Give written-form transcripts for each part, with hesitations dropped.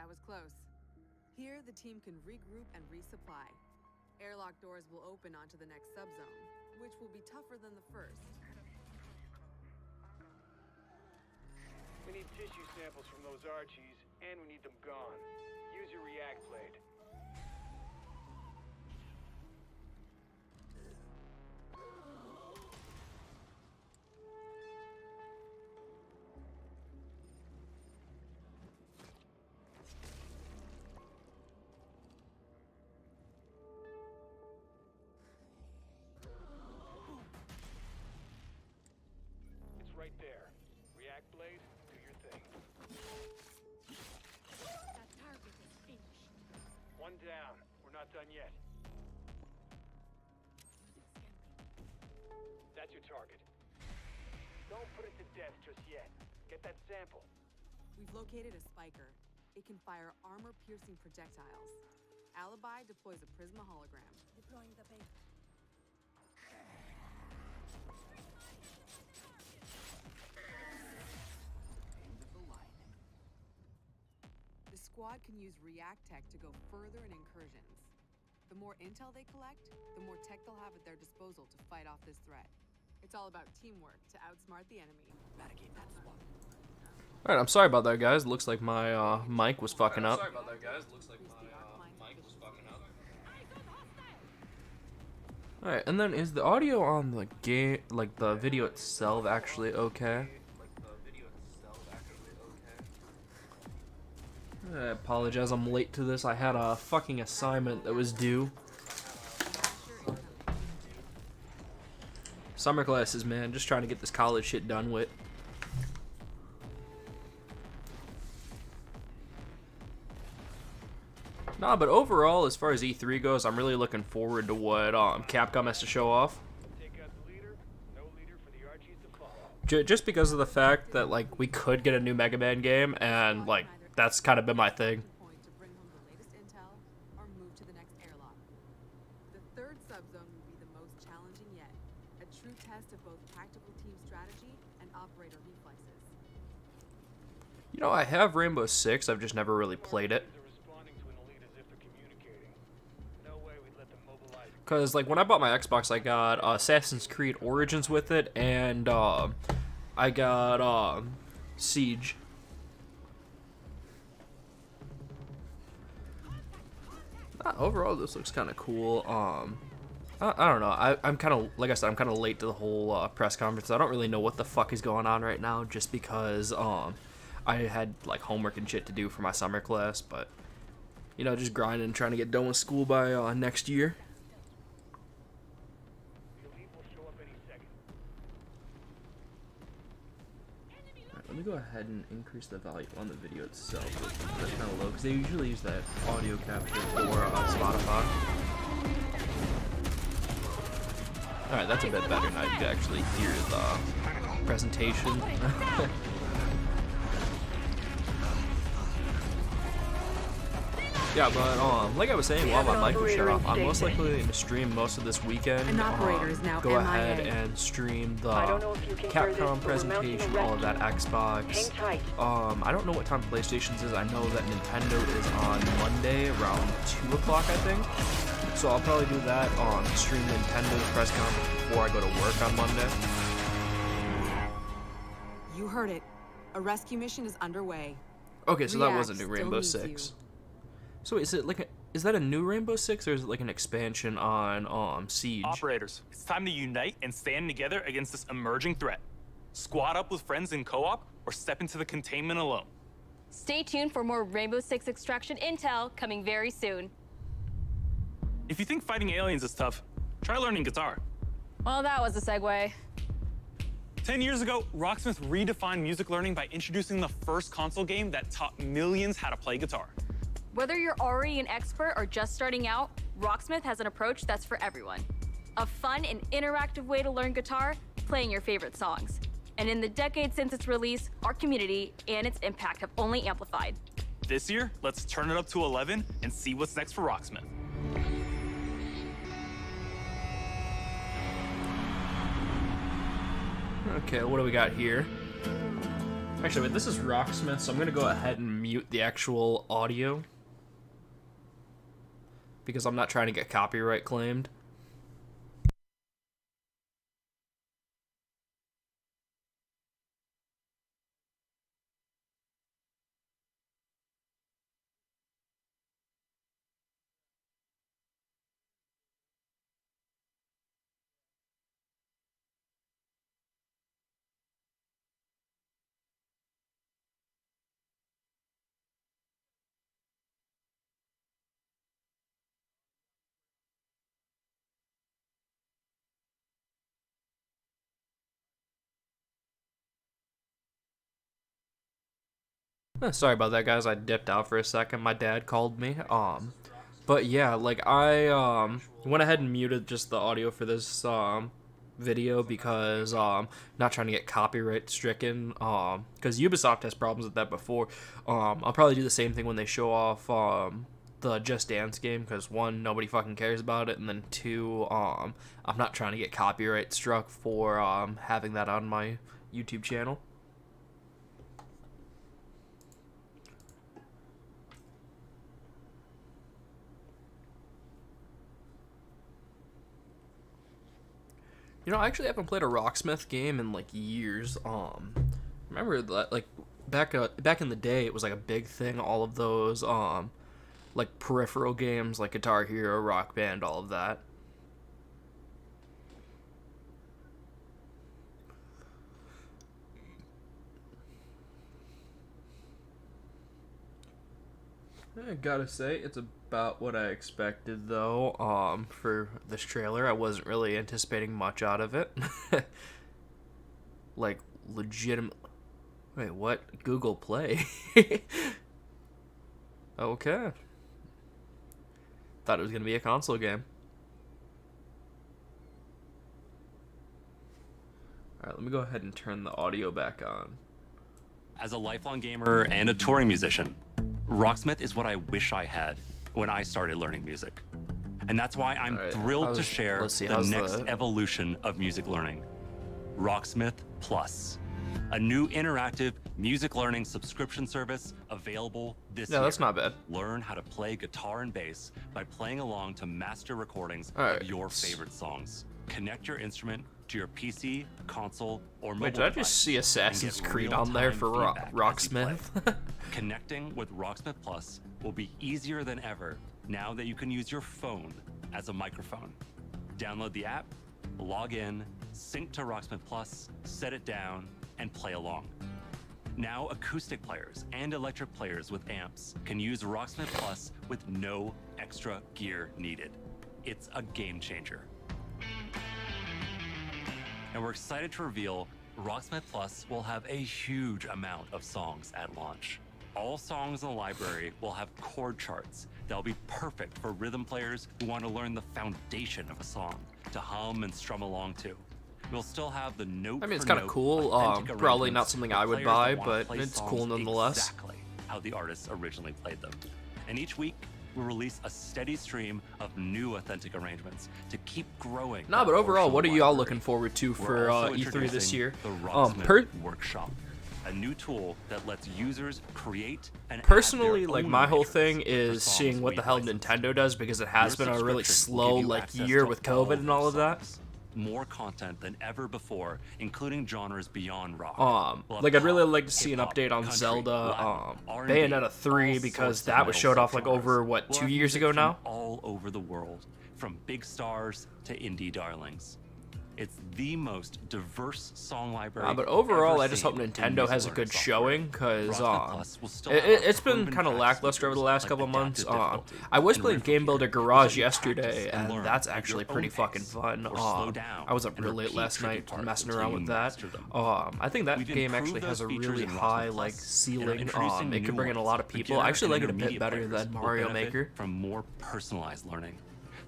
was close. Here, the team can regroup and resupply. Airlock doors will open onto the next subzone, which will be tougher than the first. We need tissue samples from those Archies, and we need them gone. Use your react blade. It's right there. React blade, do your thing. That target is finished. One down. We're not done yet. That's your target. Don't put it to death just yet. Get that sample. We've located a spiker. It can fire armor-piercing projectiles. Alibi deploys a Prisma hologram. Deploying the bait. The squad can use React tech to go further in incursions. The more intel they collect, the more tech they'll have at their disposal to fight off this threat. It's all about teamwork to outsmart the enemy. Eradicate that squad. Alright, I'm sorry about that, guys. Looks like my mic was fucking up. Sorry about that, guys. Looks like my mic was fucking up. Alright, and then is the audio on the game, like the video itself, actually okay? I apologize, I'm late to this. I had a fucking assignment that was due. Summer classes, man. Just trying to get this college shit done with. Nah, but overall, as far as E3 goes, I'm really looking forward to what Capcom has to show off. Take out the leader. No leader for the Archies to follow. Just because of the fact that, like, we could get a new Mega Man game, and, like, that's kind of been my thing. Point to bring home the latest intel or move to the next airlock. The third subzone will be the most challenging yet. A true test of both tactical team strategy and operator reflexes. You know, I have Rainbow Six, I've just never really played it. They're responding to an elite as if they're communicating. No way we'd let them mobilize. Because, like, when I bought my Xbox, I got Assassin's Creed Origins with it, and I got Siege. Overall, this looks kind of cool. I don't know. I'm kind of, like I said, I'm kind of late to the whole press conference. I don't really know what the fuck is going on right now, just because I had like homework and shit to do for my summer class. But you know, just grinding and trying to get done with school by next year. The elite will show up any second. Alright, let me go ahead and increase the volume on the video itself. That's kind of low because they usually use that audio capture for Spotify. Alright, that's a bit better now. You can actually hear the presentation. Yeah, but like I was saying, while my mic was shut off, I'm most likely going to stream most of this weekend. An operator is now go ahead MIA. and stream the I don't know if you can hear this, Capcom but we're mounting a presentation, all of that rescue. Xbox. Hang tight. I don't know what time PlayStation's is. I know that Nintendo is on Monday around 2 o'clock, I think. So I'll probably do that on stream Nintendo's press conference before I go to work on Monday. You heard it. A rescue mission is underway. Okay, so that React was a new still Rainbow needs Six. you. So is it like is that a new Rainbow Six, or is it like an expansion on Siege? Operators, it's time to unite and stand together against this emerging threat. Squad up with friends in co-op, or step into the containment alone. Stay tuned for more Rainbow Six Extraction intel coming very soon. If you think fighting aliens is tough, try learning guitar. Well, that was a segue. 10 years ago, Rocksmith redefined music learning by introducing the first console game that taught millions how to play guitar. Whether you're already an expert or just starting out, Rocksmith has an approach that's for everyone. A fun and interactive way to learn guitar, playing your favorite songs. And in the decade since its release, our community and its impact have only amplified. This year, let's turn it up to 11 and see what's next for Rocksmith. Okay, what do we got here? Actually, wait, this is Rocksmith, so I'm gonna go ahead and mute the actual audio because I'm not trying to get copyright claimed. Sorry about that, guys. I dipped out for a second. My dad called me. But yeah, like I went ahead and muted just the audio for this video because not trying to get copyright stricken. Because Ubisoft has problems with that before. I'll probably do the same thing when they show off the Just Dance game, because one, nobody fucking cares about it, and then two, I'm not trying to get copyright struck for having that on my YouTube channel. You know, I actually haven't played a Rocksmith game in like years. Remember that like back in the day, it was like a big thing. All of those like peripheral games like Guitar Hero, Rock Band, all of that. I gotta say, it's about what I expected, though, for this trailer. I wasn't really anticipating much out of it. Like, legitimate... Wait, what? Google Play? Okay. Thought it was gonna be a console game. Alright, let me go ahead and turn the audio back on. As a lifelong gamer and a touring musician, Rocksmith is what I wish I had when I started learning music. And that's why I'm thrilled to share the next evolution of music learning. Rocksmith Plus, a new interactive music learning subscription service available this year. Yeah, that's not bad. Learn how to play guitar and bass by playing along to master recordings of your favorite songs. Connect your instrument to your PC, console, or mobile Wait, did I just see Assassin's Creed on there for Rocksmith? Connecting with Rocksmith Plus will be easier than ever now that you can use your phone as a microphone. Download the app, log in, sync to Rocksmith Plus, set it down, and play along. Now acoustic players and electric players with amps can use Rocksmith Plus with no extra gear needed. It's a game changer. And we're excited to reveal Rocksmith Plus will have a huge amount of songs at launch. All songs in the library will have chord charts that'll be perfect for rhythm players who want to learn the foundation of a song to hum and strum along to. We'll still have the note. I mean, it's kind of cool. Probably not something I would buy, but it's cool nonetheless. Exactly how the artists originally played them. And each week, we'll release a steady stream of new authentic arrangements to keep growing. Nah, but overall, what are y'all looking forward to for E3 this year? The Rocksmith Workshop, a new tool that lets users create and personally, like my whole thing is seeing what the hell Nintendo does, because it has been a really slow like year with COVID and all of that. More content than ever before, including genres beyond rock. Like I'd really like to see an update on Zelda, Bayonetta 3, because that was showed off like over what, 2 years ago now. All over the world, from big stars to indie darlings. It's the most diverse song library. But overall, I just hope Nintendo has a good showing, because it's been kind of lackluster over the last couple of months. I was playing Game Builder Garage yesterday, and that's actually pretty fucking fun. I was up real late last night messing around with that. I think that game actually has a really high like ceiling. It could bring in a lot of people. I actually like it a bit better than Mario Maker. From more personalized learning,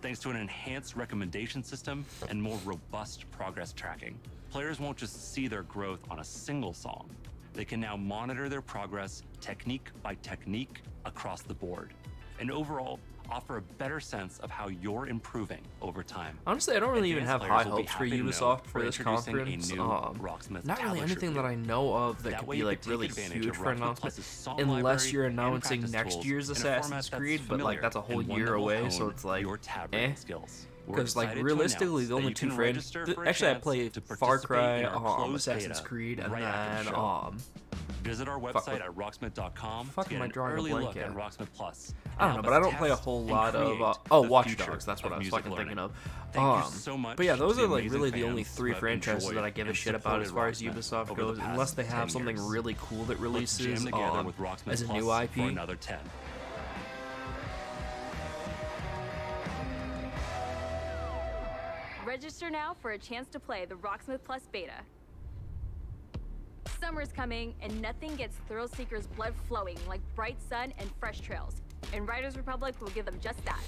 thanks to an enhanced recommendation system and more robust progress tracking. Players won't just see their growth on a single song. They can now monitor their progress technique by technique across the board. And overall, offer a better sense of how you're improving over time. Honestly, I don't really even have high Advanced players will be hopes for happy to know Ubisoft for we're this introducing a conference. new Rocksmith Not really tablet anything that review. I know of that That could way be you like can take really advantage huge of for an Rocksmith announcement, Plus's song unless library you're and announcing practice next tools year's in a format Assassin's that's Creed, but familiar like that's a whole and one year that will away, so hone it's like, your tab eh. rating skills. We're Because like excited to realistically, announce the only that you two can franchises. register for a Actually, I chance play to Far participate Cry, in our closed Assassin's beta Creed, and right after the then show. Visit our website at rocksmith.com fuck to am get I an drawing a early blank look at at? Rocksmith Plus. I don't know, but I don't play a whole lot of Watch Dogs. That's what I was fucking thinking of. But yeah, those are like really the only three franchises that I give a shit about as far as Ubisoft goes, unless they have something really cool that releases as a new IP. For another 10. Register now for a chance to play the Rocksmith Plus beta. Summer's coming, and nothing gets thrill seekers' blood flowing like bright sun and fresh trails. And Riders Republic will give them just that.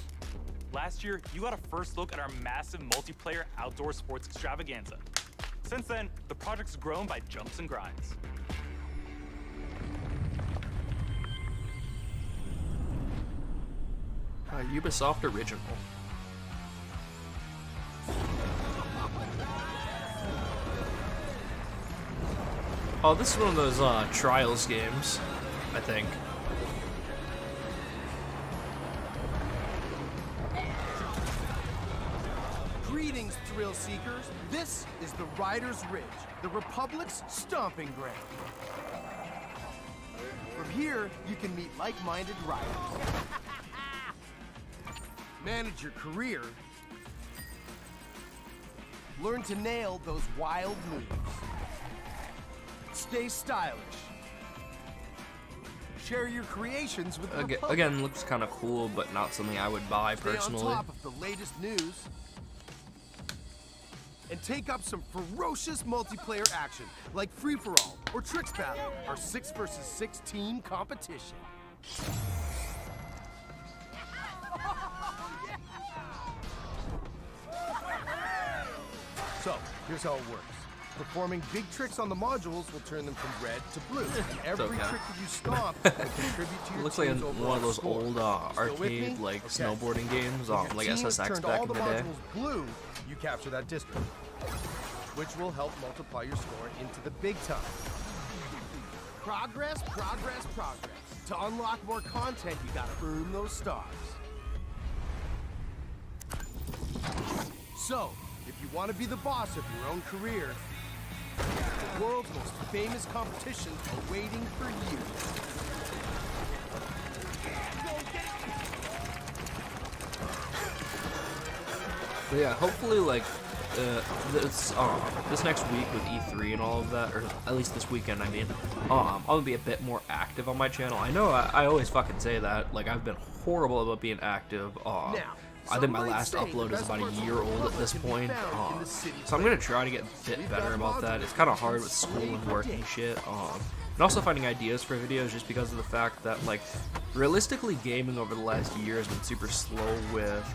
Last year, you got a first look at our massive multiplayer outdoor sports extravaganza. Since then, the project's grown by jumps and grinds. Ubisoft original. Oh, this is one of those Trials games, I think. Greetings, thrill seekers. This is the Riders Ridge, the Republic's stomping ground. From here, you can meet like-minded riders. Manage your career. Learn to nail those wild moves. Stay stylish. Share your creations with the Republic. Again, looks kind of cool, but not something I would buy personally. Stay on top of the latest news. And take up some ferocious multiplayer action, like Free-for-All or Tricks Battle, our 6 versus 6 team competition. So, here's how it works. Performing big tricks on the modules will turn them from red to blue. And every trick that you stomp will contribute to your It looks like team's one of those overall old score. Still with me? arcade like Okay. snowboarding games, If your like team has SSX turned back all in the the day. modules blue, you capture that district, which will help multiply your score into the big time. Progress, progress, progress. To unlock more content, you gotta earn those stars. So, if you want to be the boss of your own career, the world's most famous competitions are waiting for you. But yeah, hopefully like this next week with E3 and all of that, or at least this weekend, I mean, I'm gonna be a bit more active on my channel. I know I always fucking say that, like I've been horrible about being active. I think my last upload is about a year old at this point, so I'm gonna try to get a bit better about that. It's kind of hard with school and work and shit, and also finding ideas for videos just because of the fact that, like, realistically, gaming over the last year has been super slow with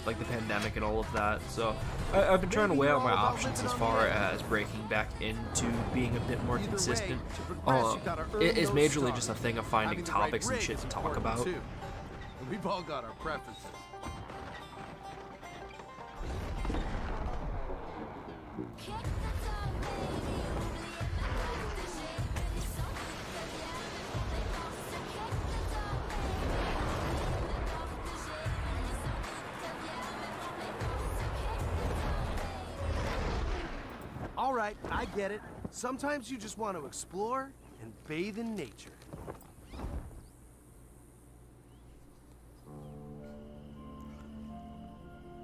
like the pandemic and all of that. So I've been trying to weigh out my options as far as breaking back into being a bit more consistent. It is majorly just a thing of finding topics and shit to talk about. We've all got our preferences. All right, I get it. Sometimes you just want to explore and bathe in nature.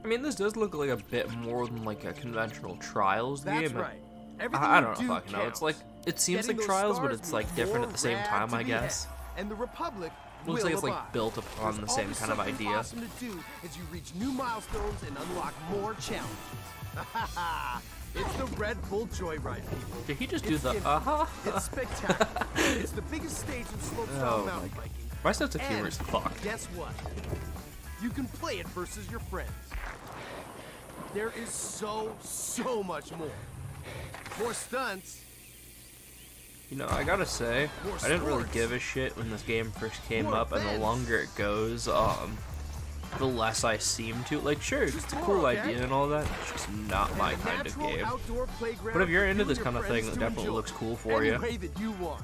I mean, this does look like a bit more than like a conventional Trials That's game. right. Everything I you don't do know, fucking know. It's counts. like it seems Getting like those Trials, but stars it's like means different more at the same rad time, to I be guess. had. And the Republic Looks will like it's like abide. built upon There's the same always kind of something idea. Awesome to do as you reach new milestones and unlock more challenges. It's the Red Bull Joyride, people. Did he just do It's the different. It's spectacular. It's the biggest stage in slopestyle Oh mountain my biking. My sense of humor And is fucked. guess what? You can play it versus your friends. There is so much more. More stunts. You know, I gotta say, I didn't really give a shit when this game first came up, and the longer it goes, the less I seem to. Like, sure, it's a cool idea and all that. It's just not my kind of game. But if you're into this kind of thing, it definitely looks cool for you. Any way that you want.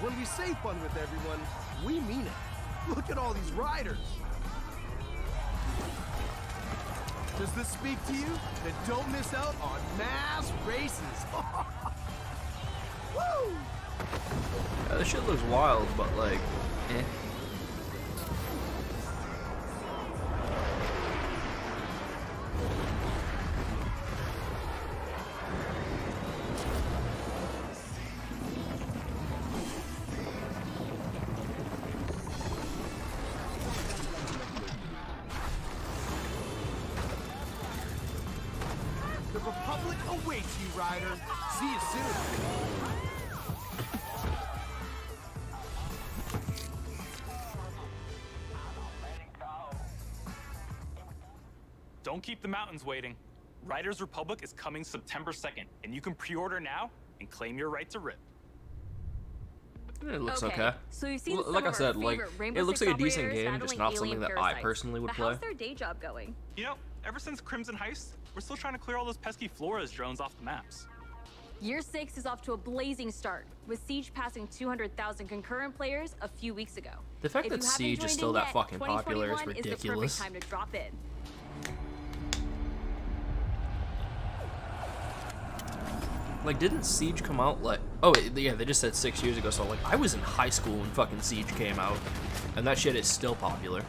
When we say fun with everyone, we mean it. Look at all these riders. Does this speak to you? Then don't miss out on mass races. Woo! Yeah, this shit looks wild, but like, eh. The Republic awaits you, rider. See you soon. Don't keep the mountains waiting. Riders Republic is coming September 2nd, and you can pre-order now and claim your right to rip. It looks okay. So you've seen Like I said, like it looks like a decent game, just not something that I personally would play. How's their day job going? You know, ever since Crimson Heist, we're still trying to clear all those pesky Flores drones off the maps. Year 6 is off to a blazing start, with Siege passing 200,000 concurrent players a few weeks ago. The fact that Siege is still that fucking popular is 2021 ridiculous. is the perfect time to drop in. Like, didn't Siege come out like... Oh, yeah, they just said 6 years ago, so like, I was in high school when fucking Siege came out. And that shit is still popular.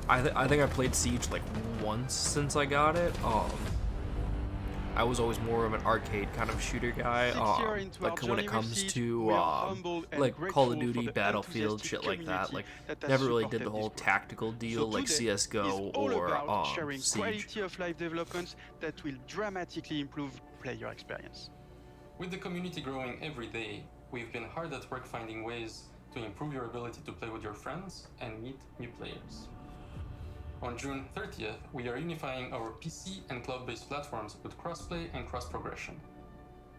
I think I played Siege like once since I got it. I was always more of an arcade kind of shooter guy. Like when it comes to like Call of Duty, Battlefield, shit like that. Like never really did the whole tactical deal like CS:GO or sharing Siege. quality of life developments that will dramatically improve player experience. With the community growing every day, we've been hard at work finding ways to improve your ability to play with your friends and meet new players. On June 30th, we are unifying our PC and cloud-based platforms with crossplay and cross-progression.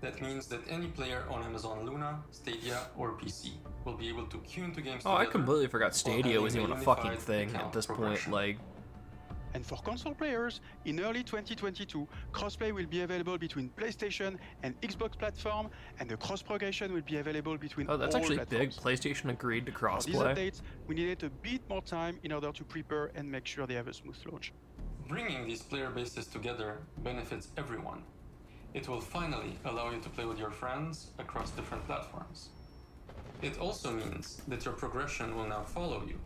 That means that any player on Amazon Luna, Stadia, or PC will be able to queue into games Oh, I together completely forgot Stadia was even a fucking thing account at this point. progression. Like, And for console players, in early 2022, crossplay will be available between PlayStation and Xbox platform, and the cross-progression will be available between oh, that's all actually big. platforms. PlayStation agreed to For these crossplay. updates, we needed a bit more time in order to prepare and make sure they have a smooth launch. Bringing these player bases together benefits everyone. It will finally allow you to play with your friends across different platforms. It also means that your progression will now follow you,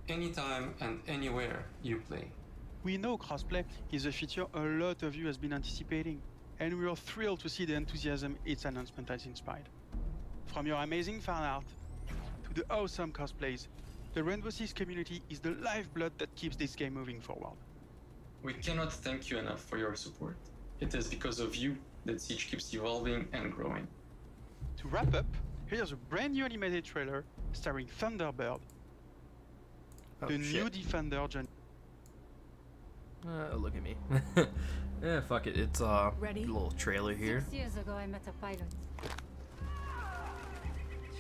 anytime and anywhere you play. We know crossplay is a feature a lot of you has been anticipating, and we are thrilled to see the enthusiasm its announcement has inspired. From your amazing fan art to the awesome cosplays, the Rainbow Six community is the lifeblood that keeps this game moving forward. We cannot thank you enough for your support. It is because of you that Siege keeps evolving and growing. To wrap up, here's a brand new animated trailer starring Thunderbird, Oh, the new shit. Defender gen. Look at me. Yeah, fuck it. It's Ready? a little trailer here. 6 years ago, I met a pilot.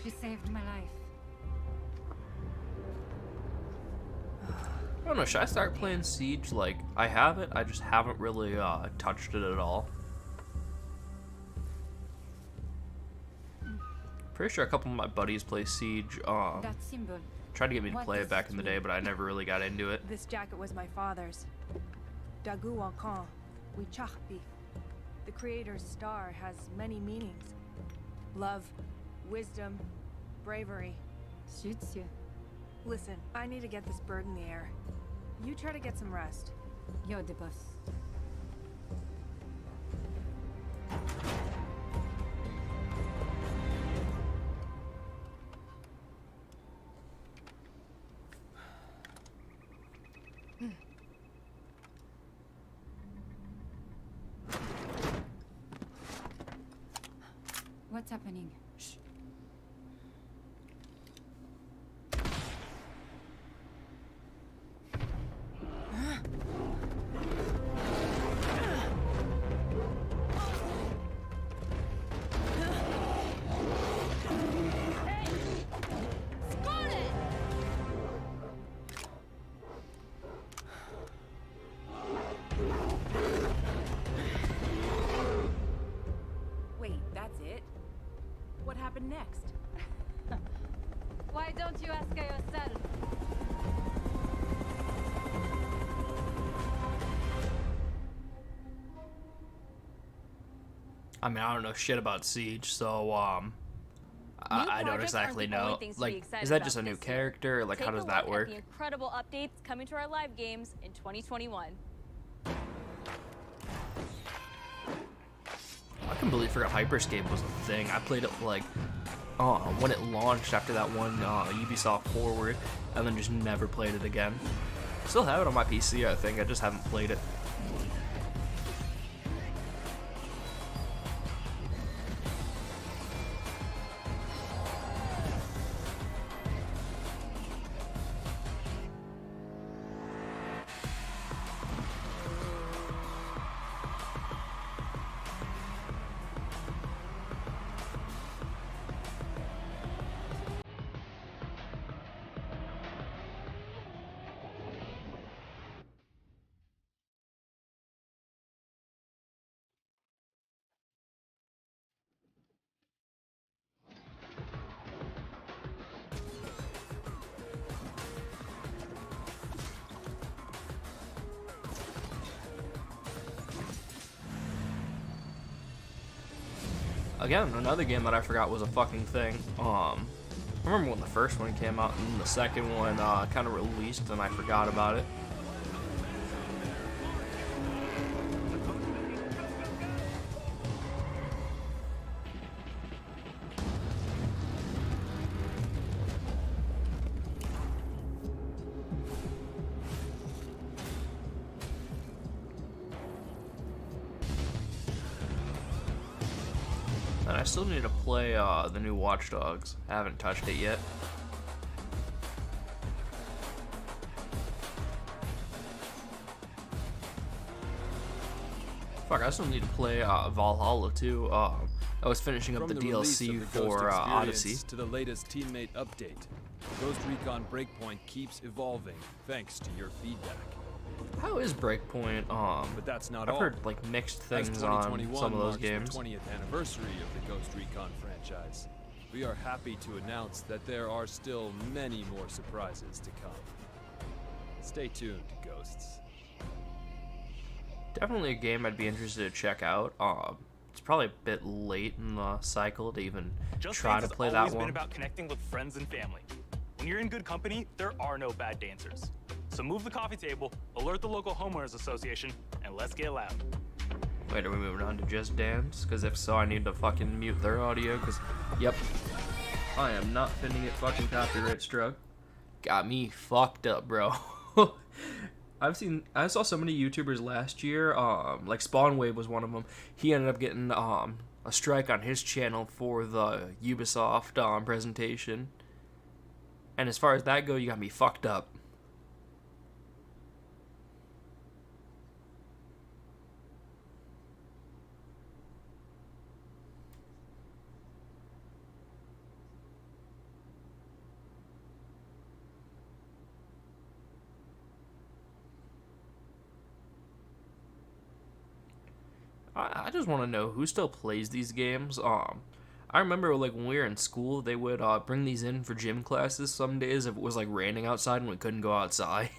She saved my life. I don't know, should I start playing Siege? Like, I have it, I just haven't really touched it at all. Pretty sure a couple of my buddies play Siege. That symbol. Tried to get me to What play does it back it in the mean? day, but I never really got into it. This jacket was my father's. Dagu Wankan, Wichachpi. The creator's star has many meanings. Love, wisdom, bravery. Suits you. Listen, I need to get this bird in the air. You try to get some rest. You're the boss. What's happening? Shh. happened next? Why don't you ask her yourself? I mean, I don't know shit about Siege, so I don't exactly know. Like, is that just a new character? Or, like, how does that work? The incredible updates coming to our live games in 2021. I completely forgot Hyperscape was a thing. I played it like when it launched after that one Ubisoft Forward, and then just never played it again. Still have it on my PC, I think. I just haven't played it. Again, another game that I forgot was a fucking thing. I remember when the first one came out, and the second one kind of released, and I forgot about it. And I still need to play the new Watch Dogs. I haven't touched it yet. Fuck, I still need to play Valhalla too. I was finishing up the DLC for Odyssey. To the latest teammate update, Ghost Recon Breakpoint keeps evolving thanks to your feedback. How is Breakpoint? But that's not I've all. heard like mixed things on some of those games. The 20th anniversary of the Ghost Recon franchise. We are happy to announce that there are still many more surprises to come. Stay tuned, Ghosts. Definitely a game I'd be interested to check out. It's probably a bit late in the cycle to even try to play that one. It's always been about connecting with friends and family. When you're in good company, there are no bad dancers. So move the coffee table, alert the local homeowners association, and let's get loud. Wait, are we moving on to Just Dance? Because if so, I need to fucking mute their audio, because, yep. I am not finna get fucking copyright struck. Got me fucked up, bro. I saw so many YouTubers last year, like Spawnwave was one of them. He ended up getting a strike on his channel for the Ubisoft presentation. And as far as that go, you got me fucked up. I just want to know who still plays these games. I remember like when we were in school, they would bring these in for gym classes some days if it was like raining outside and we couldn't go outside.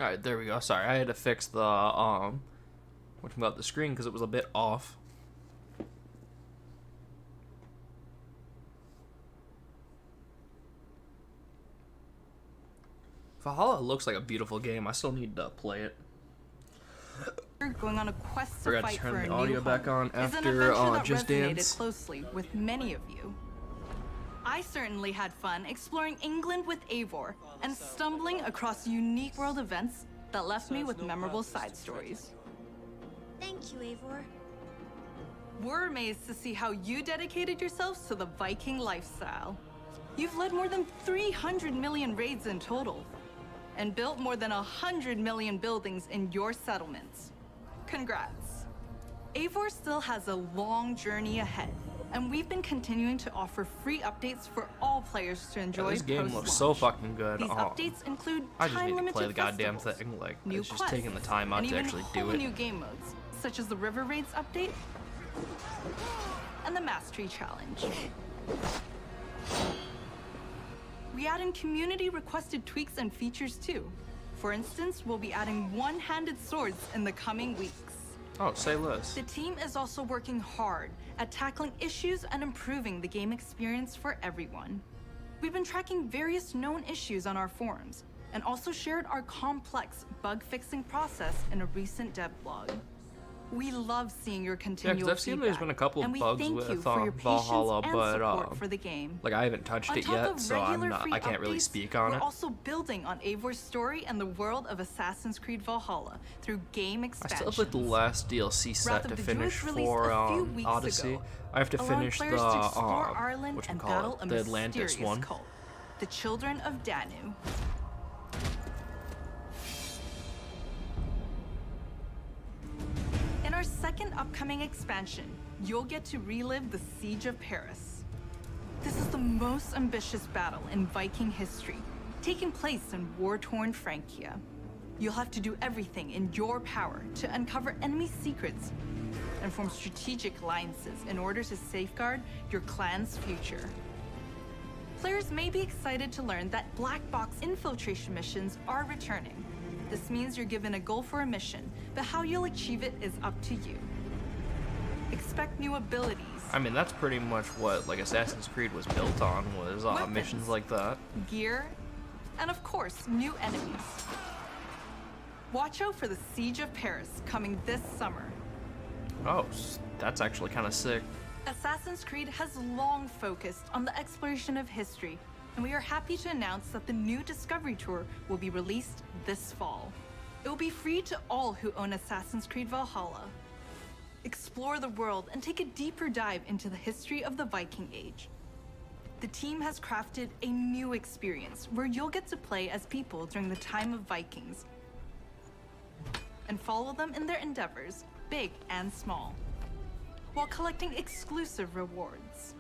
Alright, there we go. Sorry, I had to fix the, the screen because it was a bit off. Valhalla looks like a beautiful game. I still need to play it. Going on a quest to Forgot to fight turn for the a new audio home back on is an after adventure that Just resonated Dance. closely with many of you. I certainly had fun exploring England with Eivor and stumbling across unique world events that left me with memorable side stories. Thank you, Eivor. We're amazed to see how you dedicated yourselves to the Viking lifestyle. You've led more than 300 million raids in total, and built more than 100 million buildings in your settlements. Congrats. Eivor still has a long journey ahead, and we've been continuing to offer free updates for all players to enjoy. This game looks so fucking good. These updates include I just need to time-limited play the goddamn festivals, thing. Like, new it's just taking the quests, time out and to even actually whole do it. new game modes, such as the River Raids update and the Mastery Challenge. We add in community-requested tweaks and features too. For instance, we'll be adding one-handed swords in the coming weeks. Oh, say less. The team is also working hard at tackling issues and improving the game experience for everyone. We've been tracking various known issues on our forums, and also shared our complex bug-fixing process in a recent dev blog. We love seeing your Yeah, continual because I've seen there's been a couple and of we bugs thank with you for your Valhalla, patience and but support for the game. like I haven't touched On it top yet, of so regular free I can't really updates, speak on we're it. also building on Eivor's story and the world of Assassin's Creed Valhalla through game I expansions. still have like the last DLC set Wrath to of the finish Jews released for a few weeks Odyssey. ago, I have to allowing finish the players to explore Ireland and whatchamacallit, battle a the Atlantis mysterious one. cult, the Children of Danu. In our second upcoming expansion, you'll get to relive the Siege of Paris. This is the most ambitious battle in Viking history, taking place in war-torn Francia. You'll have to do everything in your power to uncover enemy secrets and form strategic alliances in order to safeguard your clan's future. Players may be excited to learn that black box infiltration missions are returning. This means you're given a goal for a mission, but how you'll achieve it is up to you. Expect new abilities, I mean, that's pretty much what like Assassin's Creed was built on, was Weapons. missions like that. gear, and of course, new enemies. Watch out for the Siege of Paris coming this summer. Oh, that's actually kind of sick. Assassin's Creed has long focused on the exploration of history, and we are happy to announce that the new Discovery Tour will be released this fall. It will be free to all who own Assassin's Creed Valhalla. Explore the world and take a deeper dive into the history of the Viking Age. The team has crafted a new experience where you'll get to play as people during the time of Vikings and follow them in their endeavors, big and small, while collecting exclusive rewards.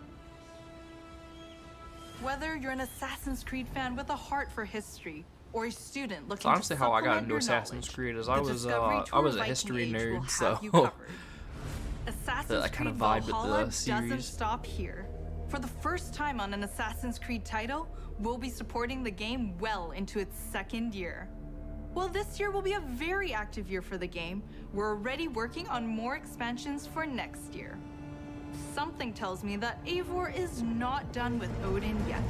Whether you're an Assassin's Creed fan with a heart for history, or a student looking It's honestly to how I got supplement into your Assassin's knowledge, Creed, is the I was Discovery a Tour Viking history Age will nerd, have so you covered. Assassin's I kinda Creed vibe with the Valhalla series. doesn't stop here. For the first time on an Assassin's Creed title, we'll be supporting the game well into its second year. While this year will be a very active year for the game, we're already working on more expansions for next year. Something tells me that Eivor is not done with Odin yet.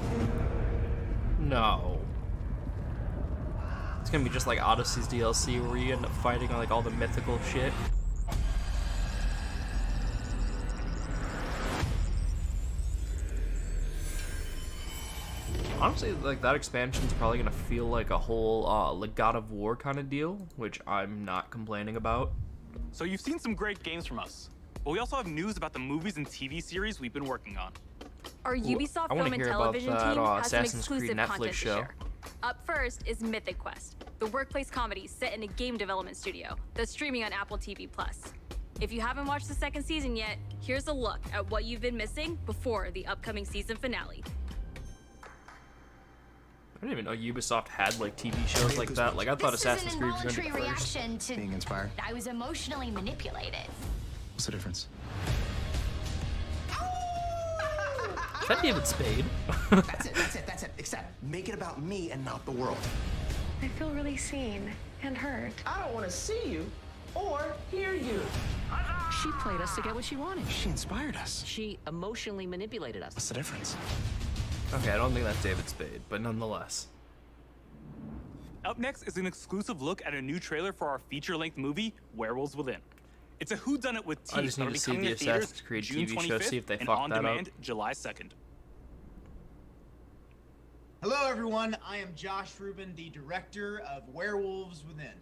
No. It's gonna be just like Odyssey's DLC where you end up fighting like all the mythical shit. Honestly, like that expansion's probably gonna feel like a whole like God of War kind of deal, which I'm not complaining about. So you've seen some great games from us, but we also have news about the movies and TV series we've been working on. Our Ubisoft I wanna Film and hear about Television that, team has some Assassin's Creed exclusive Netflix content to show. share. Up first is Mythic Quest, the workplace comedy set in a game development studio that's streaming on Apple TV+. If you haven't watched the second season yet, here's a look at what you've been missing before the upcoming season finale. I didn't even know Ubisoft had like TV shows like that. Like I thought Assassin's Creed was gonna be the first. Reaction to being inspired. I was emotionally manipulated. What's the difference? Is that David Spade? That's it. Except make it about me and not the world. I feel really seen can't hurt. I don't want to see you or hear you. She played us to get what she wanted. She inspired us. She emotionally manipulated us. What's the difference? Okay, I don't think that's David Spade, but nonetheless. Up next is an exclusive look at a new trailer for our feature-length movie, Werewolves Within. It's a whodunit with I teeth just need to see the Assassin's Creed June TV show, see if they and fuck on that up. demand July 2nd. Hello, everyone. I am Josh Rubin, the director of Werewolves Within.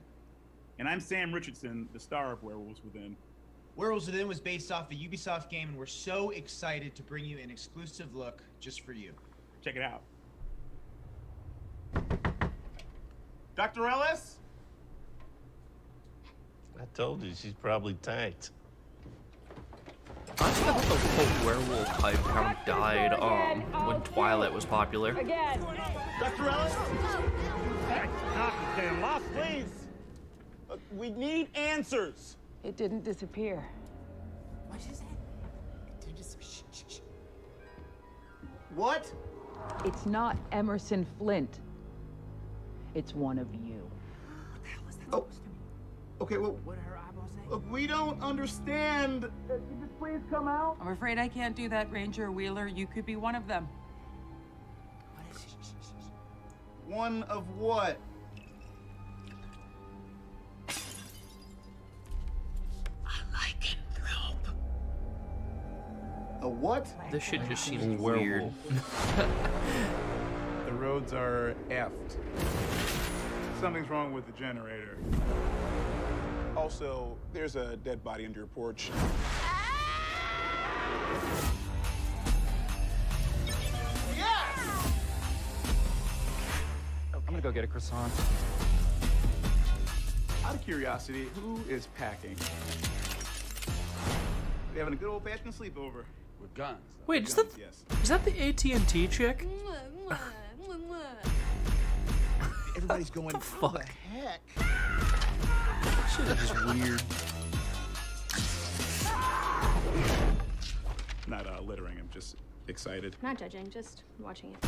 And I'm Sam Richardson, the star of Werewolves Within. Werewolves Within was based off a Ubisoft game, and we're so excited to bring you an exclusive look just for you. Check it out. Dr. Ellis? I told you, she's probably tanked. Honestly, I thought the whole werewolf hype kind of died when Twilight was popular. Again. Dr. Ellis? Hey, damn lost, please. We need answers. It didn't disappear. What is it? It did just... Shh. What? It's not Emerson Flint. It's one of you. What the hell was that? Oh. Okay, well, What did her eyeball say? look, we don't understand. Could you just please come out? I'm afraid I can't do that, Ranger Wheeler. You could be one of them. What is it? One of what? A what? This shit just seems weird. The roads are effed. Something's wrong with the generator. Also, there's a dead body under your porch. Yes! I'm gonna go get a croissant. Out of curiosity, who is packing? We having a good old-fashioned sleepover. With guns. Wait, is Guns, that yes. is that the AT&T chick? Everybody's going, What the fuck? heck? Shit is just weird. Not littering, I'm just excited. Not judging, just watching it.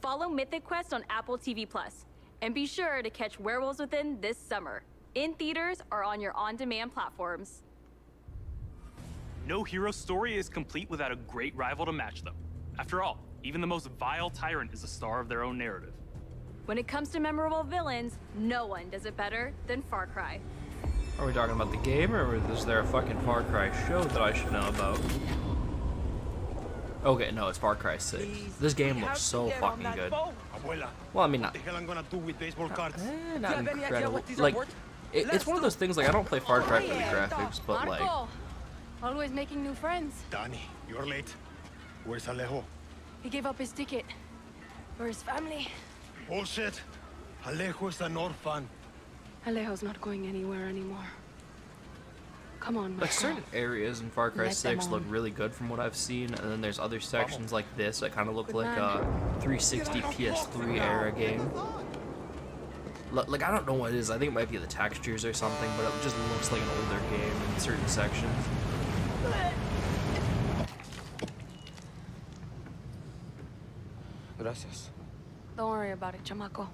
Follow Mythic Quest on Apple TV Plus, and be sure to catch Werewolves Within this summer, in theaters or on your on-demand platforms. No hero story is complete without a great rival to match them. After all, even the most vile tyrant is a star of their own narrative. When it comes to memorable villains, no one does it better than Far Cry. Are we talking about the game, or is there a fucking Far Cry show that I should know about? Okay, no, it's Far Cry 6. This game looks so fucking good. Well, I mean, not incredible. Like, it's one of those things, like, I don't play Far Cry for the graphics, but, like... Always making new friends. Danny, you're late. Where's Alejo? He gave up his ticket. For his family. Bullshit. Alejo is an orphan. Alejo's not going anywhere anymore. Come on, Marco. Like, certain areas in Far Cry Let 6 them look on. really good from what I've seen, and then there's other sections like this that kind of look like a 360 PS3 era game. Like, I don't know what it is. I think it might be the textures or something, but it just looks like an older game in certain sections. Gracias. Don't worry about it, chamaco.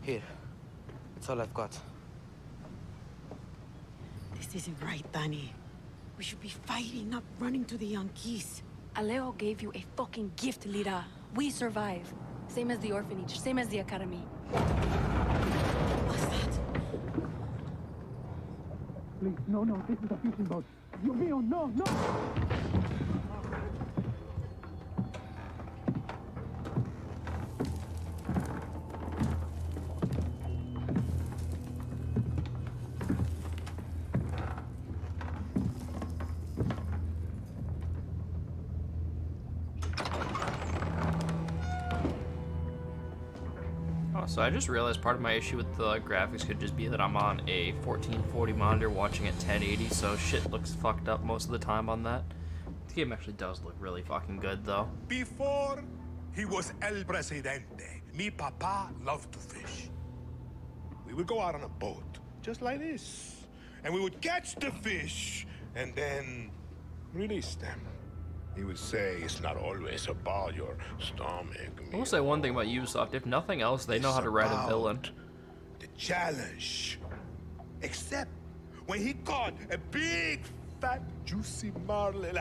Here. It's all I've got. This isn't right, Danny. We should be fighting, not running to the Yankees. Alejo gave you a fucking gift, Lira. We survive. Same as the orphanage, same as the academy. What's that? Please, no, this is a fishing boat. Dios mío, no! So I just realized part of my issue with the graphics could just be that I'm on a 1440 monitor watching at 1080, so shit looks fucked up most of the time on that. The game actually does look really fucking good, though. Before he was El Presidente, mi papa loved to fish. We would go out on a boat, just like this, and we would catch the fish and then release them. He would say it's not always about your stomach. I will say one thing about Ubisoft. If nothing else, they know how to write a villain. The challenge. Except when he caught a big, fat, juicy marlin,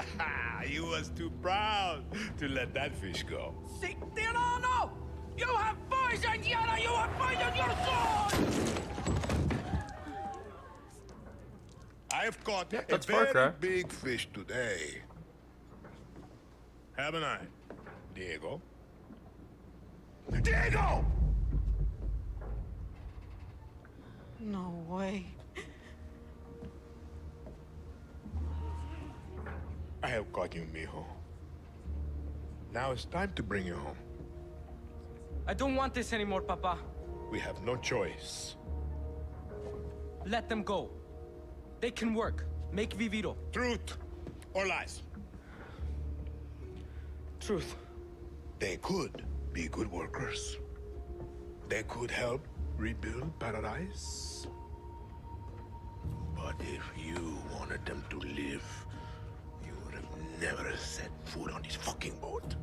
he was too proud to let that fish go. Sic Tirano! You have poisoned Yara! You have poisoned your sword! I have caught a that's Far Cry. very big fish today. Haven't I, Diego? Diego! No way. I have caught you, mijo. Now it's time to bring you home. I don't want this anymore, Papa. We have no choice. Let them go. They can work. Make Viviro. Truth or lies? Truth. They could be good workers. They could help rebuild paradise. But if you wanted them to live, you would have never set foot on this fucking boat.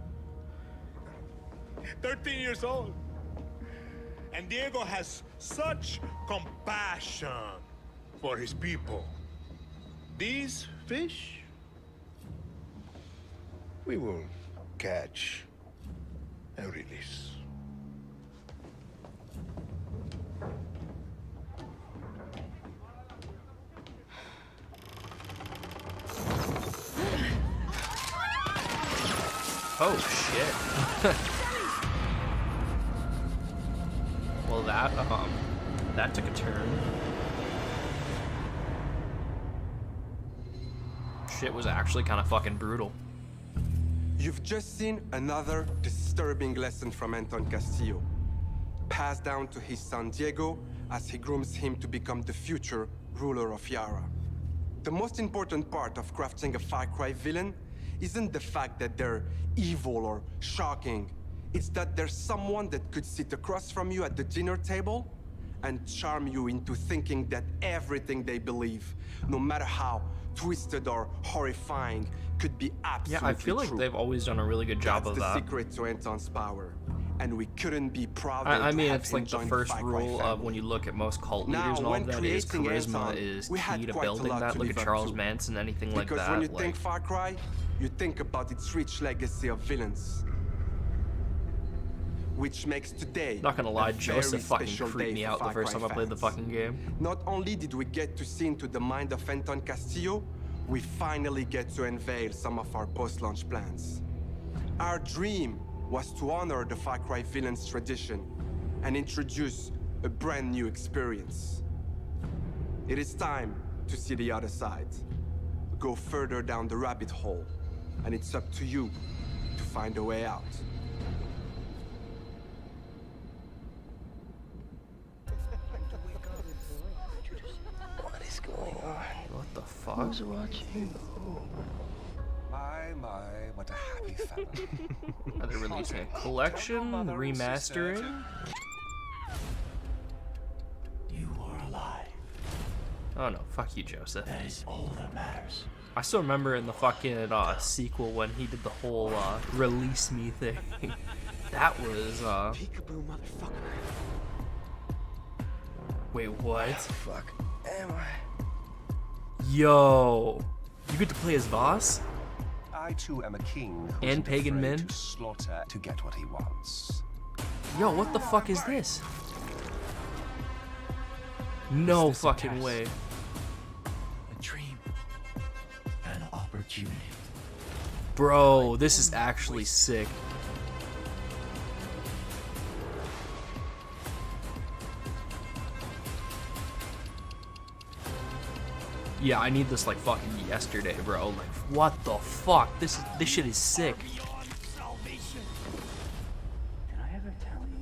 13 years old. And Diego has such compassion for his people. These fish, we will catch and release. Oh shit. Well, that took a turn. Shit was actually kind of fucking brutal. You've just seen another disturbing lesson from Anton Castillo, passed down to his son Diego as he grooms him to become the future ruler of Yara. The most important part of crafting a Far Cry villain isn't the fact that they're evil or shocking. It's that there's someone that could sit across from you at the dinner table and charm you into thinking that everything they believe, no matter how twisted or horrifying, could be absolutely Yeah, I feel like true. they've always done a really good job That's of the that. secret to Anton's power, and we couldn't be prouder I to mean, have it's him like the join first Far Cry rule of family. when you look at most cult Now, leaders and all when that is creating charisma Anton, is we key had to quite a building lot that. to Look at live up Charles to. Manson, anything like Because that. when you like, think Far Cry, you think about its rich legacy of villains. Which makes today not gonna lie, a Joseph very fucking special creeped day me for out the Far first Cry time I played the fans. fucking game. Not only did we get to see into the mind of Anton Castillo, we finally get to unveil some of our post-launch plans. Our dream was to honor the Far Cry villain's tradition and introduce a brand new experience. It is time to see the other side, go further down the rabbit hole, and it's up to you to find a way out. What is going on? What the fuck? Who's watching? My, what a happy family. Are they releasing a collection? Remastering? You are alive. Oh no, fuck you, Joseph. That is all that matters. I still remember in the fucking sequel when he did the whole release me thing. That was Peekaboo, motherfucker. Wait, what? Where the fuck am I? Yo, you get to play as Voss? I too am a king who And isn't Pagan afraid Min? to slaughter to get what he wants. Yo, what the fuck is this? No Is this a fucking test? way. A dream. An opportunity. Bro, this is actually sick. Yeah, I need this like fucking yesterday, bro. Like, what the fuck? This shit is sick. Did I ever tell you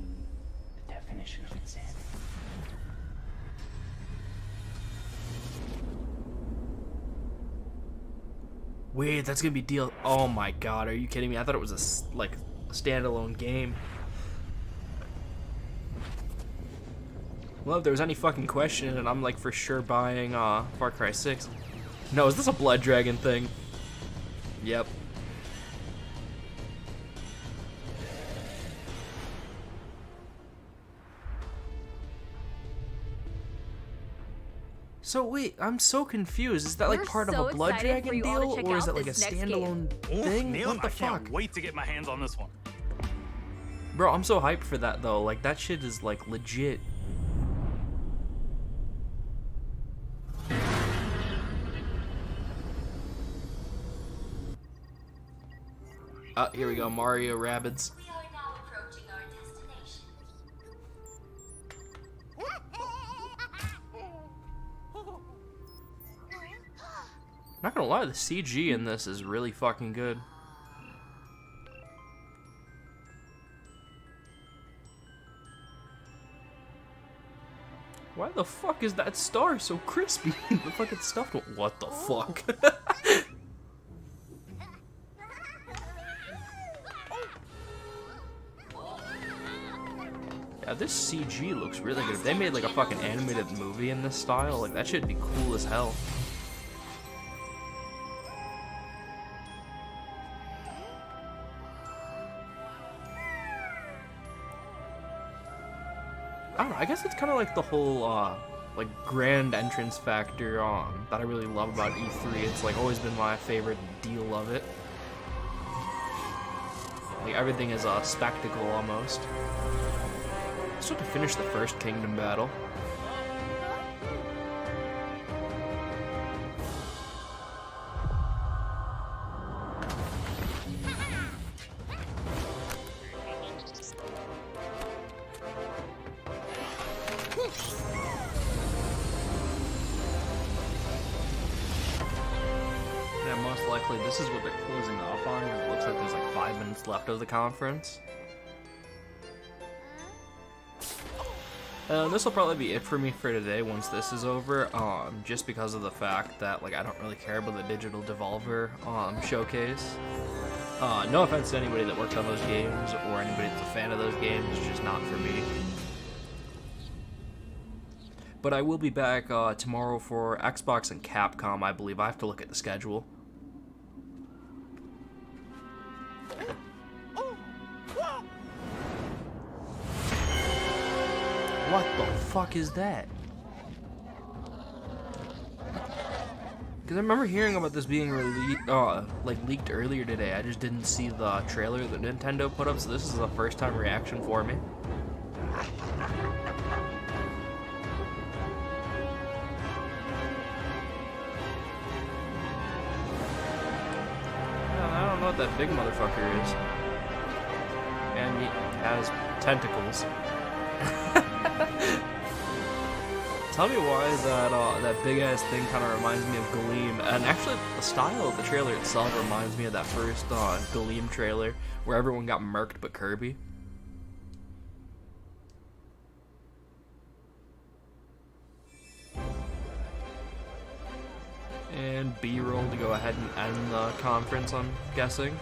the definition of insanity? Wait, that's gonna be deal. Oh my god, are you kidding me? I thought it was like a standalone game. Well, if there was any fucking question, and I'm like for sure buying Far Cry 6. No, is this a Blood Dragon thing? Yep. So wait, I'm so confused. Is that like part of a Blood Dragon deal, or is it like a standalone thing? Neil, What the I fuck? can't wait to get my hands on this one. Bro, I'm so hyped for that though. Like that shit is like legit. Here we go, Mario Rabbids. We are now approaching our destination. Not gonna lie, the CG in this is really fucking good. Why the fuck is that star so crispy? The fucking stuff. What the fuck? Yeah, this CG looks really good. If they made like a fucking animated movie in this style, like that should be cool as hell. I don't know, I guess it's kind of like the whole, like, grand entrance factor, that I really love about E3. It's, like, always been my favorite deal of it. Like, everything is a spectacle, almost. Just have to finish the first Kingdom battle. This is what they're closing off on, because it looks like there's like 5 minutes left of the conference. This will probably be it for me for today once this is over, just because of the fact that like I don't really care about the Digital Devolver showcase. No offense to anybody that worked on those games or anybody that's a fan of those games, it's just not for me. But I will be back tomorrow for Xbox and Capcom, I believe. I have to look at the schedule. What the fuck is that? Because I remember hearing about this being leaked earlier today. I just didn't see the trailer that Nintendo put up, so this is a first-time reaction for me. I don't know what that big motherfucker is. And he has tentacles. Tell me why that big ass thing kind of reminds me of Galeem, and actually the style of the trailer itself reminds me of that first Galeem trailer where everyone got murked but Kirby. And B-roll to go ahead and end the conference, I'm guessing.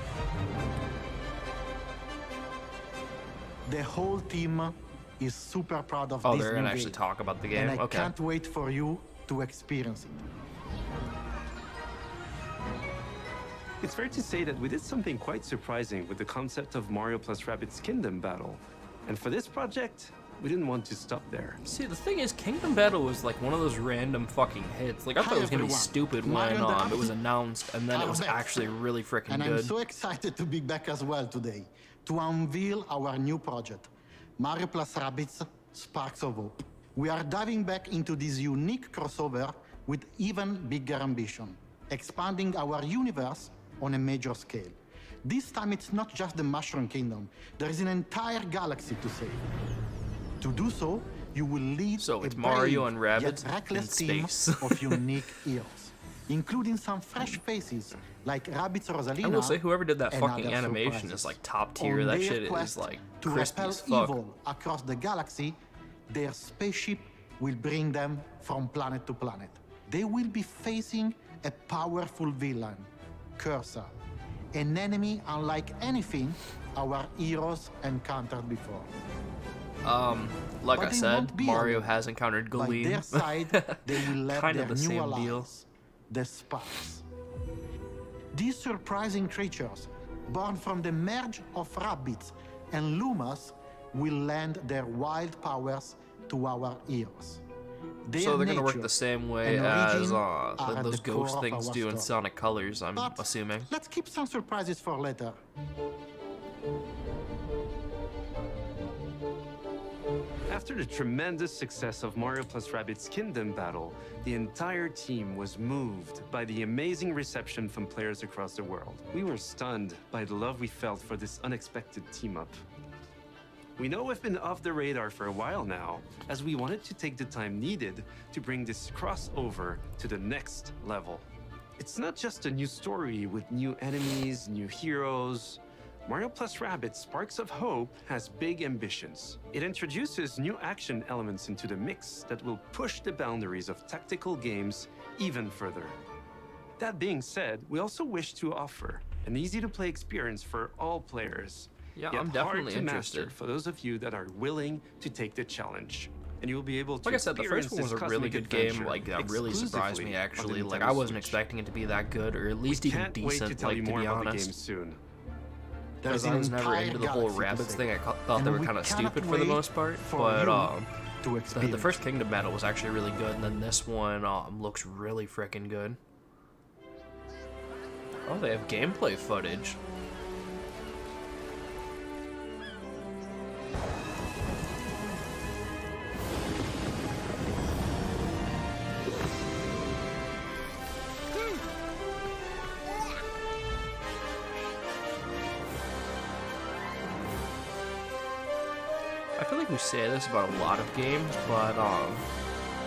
The whole team is super proud of this. Oh, they're gonna actually talk about the game? And I okay. can't wait for you to experience it. It's fair to say that we did something quite surprising with the concept of Mario plus Rabbids Kingdom Battle. And for this project, we didn't want to stop there. See, the thing is, Kingdom Battle was like one of those random fucking hits. Like, I thought it was gonna be stupid when it was announced, and then it was actually really freaking good. And I'm so excited to be back as well today, to unveil our new project, Mario plus Rabbids Sparks of Hope. We are diving back into this unique crossover with even bigger ambition, expanding our universe on a major scale. This time it's not just the Mushroom Kingdom, there is an entire galaxy to save. To do so, you will lead a Mario and brave, Rabbids yet reckless in team space. of unique heroes, including some fresh faces like Rabbids Rosalina. I will say, whoever did that and fucking other animation surprises. is like top tier. On That their shit is quest like to crispy repel as fuck. evil across the galaxy, their spaceship will bring them from planet to planet. They will be facing a powerful villain, Cursor, an enemy unlike anything our heroes encountered before. Like But I they said, won't be Mario alone. has encountered By Galeem. their side, they will let kind their of the new same allies, deal. the Sparks. These surprising creatures, born from the merge of Rabbids and Lumas, will lend their wild powers to our heroes. Their So they're gonna work nature the same way and as origin are those at the core ghost of things our do in story. Sonic Colors, I'm But assuming. let's keep some surprises for later. After the tremendous success of Mario plus Rabbids Kingdom Battle, the entire team was moved by the amazing reception from players across the world. We were stunned by the love we felt for this unexpected team-up. We know we've been off the radar for a while now, as we wanted to take the time needed to bring this crossover to the next level. It's not just a new story with new enemies, new heroes. Mario plus Rabbids Sparks of Hope has big ambitions. It introduces new action elements into the mix that will push the boundaries of tactical games even further. That being said, we also wish to offer an easy-to-play experience for all players. Yeah, yet I'm definitely hard to master interested. for those of you that are willing to take the challenge. And you'll be able to Like I said, the first one was a really good game. Like that really surprised me actually. Like I wasn't expecting it to be that good, or at least even decent. Like to be honest. Soon. Because I was never into the whole rabbits thing. I thought they were kind of stupid for the most part. But the first Kingdom Battle was actually really good, and then this one looks really freaking good. Oh, they have gameplay footage. I feel like we say this about a lot of games, but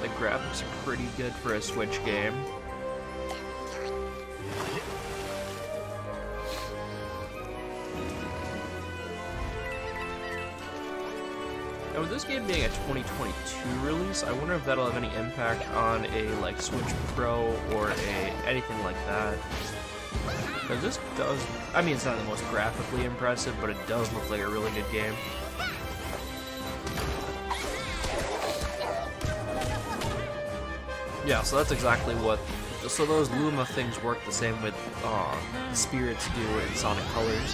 the graphics are pretty good for a Switch game. And with this game being a 2022 release, I wonder if that'll have any impact on a like Switch Pro or anything like that. Because this does, I mean, it's not the most graphically impressive, but it does look like a really good game. Yeah, so that's exactly what. So those Luma things work the same with spirits do in Sonic Colors.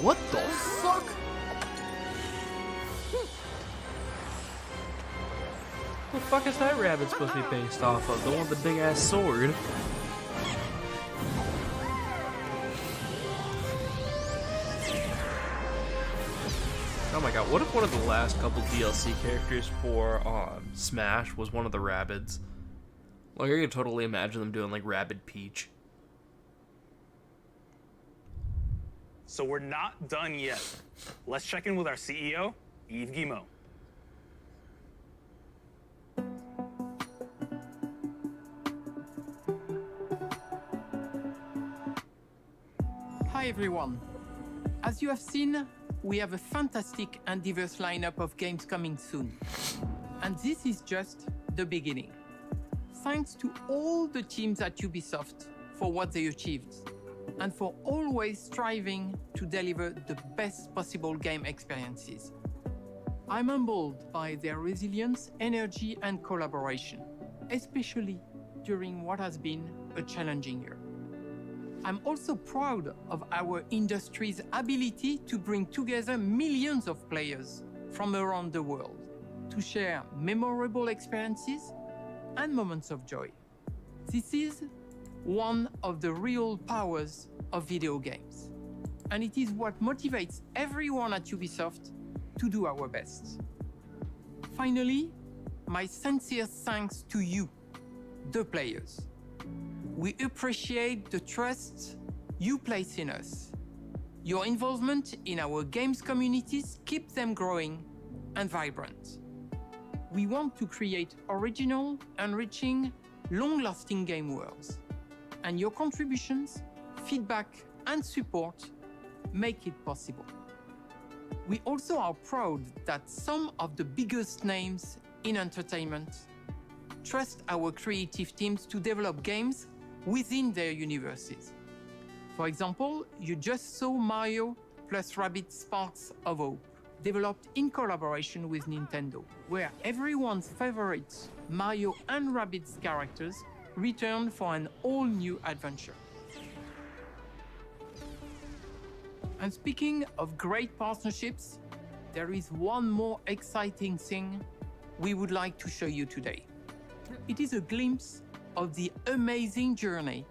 What the fuck? What the fuck is that rabbit supposed to be based off of? The one with the big ass sword. Oh my god, what if one of the last couple DLC characters for Smash was one of the Rabbids? Like, I could totally imagine them doing like Rabbid Peach. So we're not done yet. Let's check in with our CEO, Yves Guillemot. Hi everyone. As you have seen, we have a fantastic and diverse lineup of games coming soon. And this is just the beginning. Thanks to all the teams at Ubisoft for what they achieved, and for always striving to deliver the best possible game experiences. I'm humbled by their resilience, energy, and collaboration, especially during what has been a challenging year. I'm also proud of our industry's ability to bring together millions of players from around the world to share memorable experiences and moments of joy. This is one of the real powers of video games, and it is what motivates everyone at Ubisoft to do our best. Finally, my sincere thanks to you, the players. We appreciate the trust you place in us. Your involvement in our games communities keeps them growing and vibrant. We want to create original, enriching, long-lasting game worlds. And your contributions, feedback, and support make it possible. We also are proud that some of the biggest names in entertainment trust our creative teams to develop games within their universes. For example, you just saw Mario plus Rabbids Sparks of Hope, developed in collaboration with Nintendo, where everyone's favorite Mario and Rabbids characters return for an all-new adventure. And speaking of great partnerships, there is one more exciting thing we would like to show you today. It is a glimpse of the amazing journey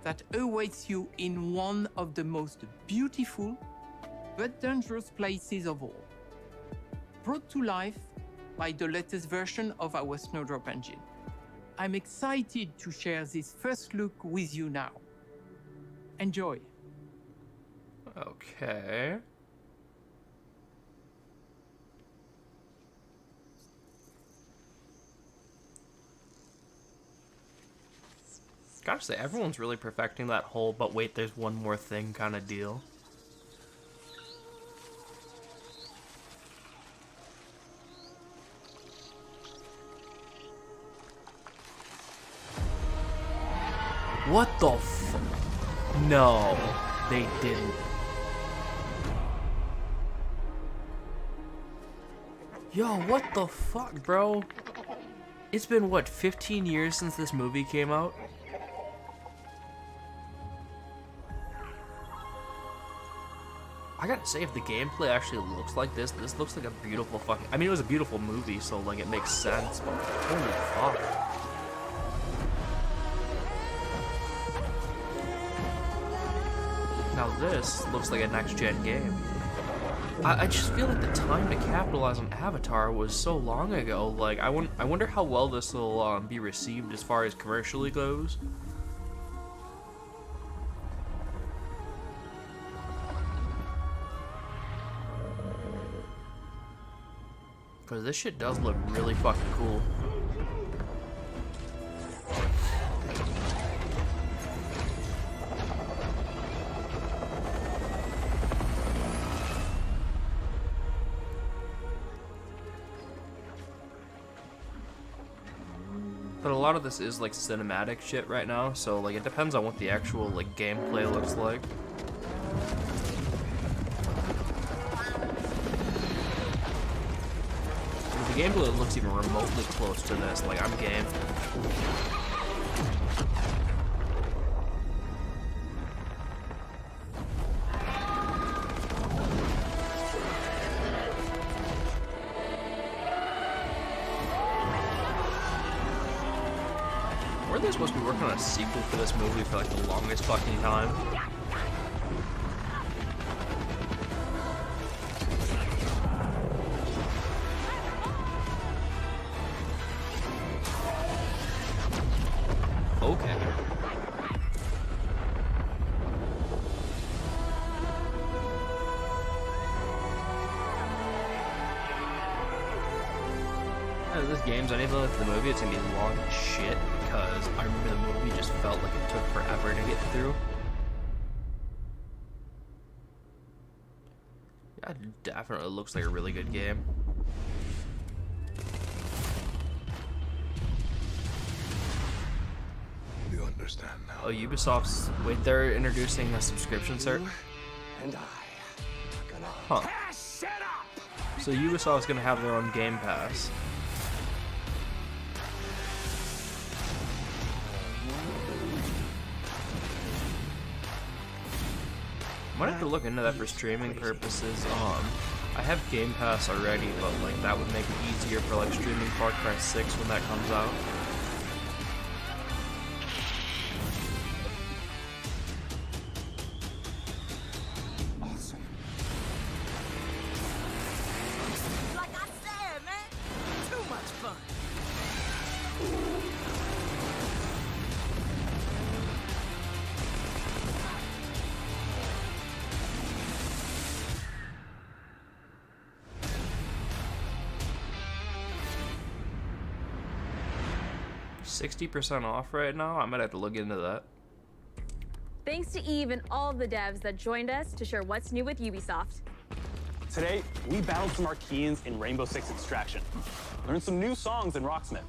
that awaits you in one of the most beautiful but dangerous places of all, brought to life by the latest version of our Snowdrop engine. I'm excited to share this first look with you now. Enjoy. Okay. Gotta say, everyone's really perfecting that whole but wait, there's one more thing kind of deal. What the f- No, they didn't. Yo, what the fuck, bro? It's been, what, 15 years since this movie came out? I gotta say, if the gameplay actually looks like this looks like a beautiful fucking... I mean, it was a beautiful movie, so, like, it makes sense, but holy fuck. Now this looks like a next-gen game. I just feel like the time to capitalize on Avatar was so long ago. Like, I wonder how well this will be received as far as commercially goes. Because this shit does look really fucking cool. But a lot of this is like cinematic shit right now, so like it depends on what the actual like gameplay looks like. If the gameplay looks even remotely close to this, like I'm game. Were they supposed to be working on a sequel for this movie for like the longest fucking time? Okay. This game's anything like the movie, it's gonna be long as shit because I remember the movie just felt like it took forever to get through. Yeah, it definitely looks like a really good game. You understand now. Oh, Ubisoft's... Wait, they're introducing a subscription service? And I are gonna Huh. So Ubisoft's gonna have their own Game Pass. Might have to look into that for streaming purposes. I have Game Pass already, but like that would make it easier for like streaming Far Cry 6 when that comes out. awesome. Like I said, man, too much fun. 60% off right now? I might have to look into that. Thanks to Eve and all of the devs that joined us to share what's new with Ubisoft. Today, we battled some Archeans in Rainbow Six Extraction, learned some new songs in Rocksmith,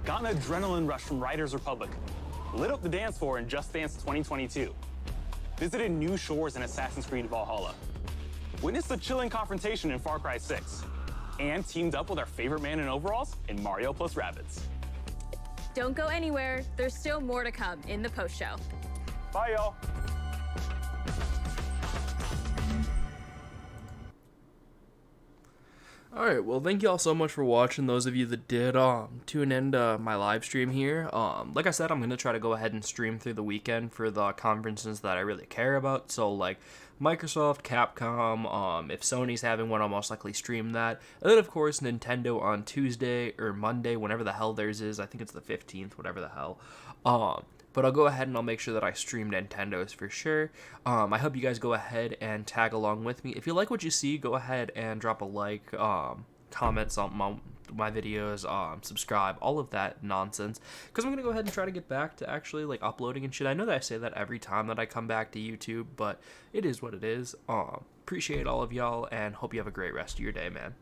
got an adrenaline rush from Riders Republic, lit up the dance floor in Just Dance 2022, visited new shores in Assassin's Creed Valhalla, witnessed a chilling confrontation in Far Cry 6, and teamed up with our favorite man in overalls in Mario plus Rabbids. Don't go anywhere. There's still more to come in the post-show. Bye, y'all. Alright, well, thank you all so much for watching. Those of you that did tune into my live stream here. Like I said, I'm going to try to go ahead and stream through the weekend for the conferences that I really care about. So, like, Microsoft, Capcom, if Sony's having one, I'll most likely stream that. And then, of course, Nintendo on Tuesday or Monday, whenever the hell theirs is. I think it's the 15th, whatever the hell. But I'll go ahead and I'll make sure that I stream Nintendo's for sure. I hope you guys go ahead and tag along with me. If you like what you see, go ahead and drop a like, comments on my videos, subscribe, all of that nonsense. Because I'm going to go ahead and try to get back to actually like uploading and shit. I know that I say that every time that I come back to YouTube, but it is what it is. Appreciate all of y'all and hope you have a great rest of your day, man.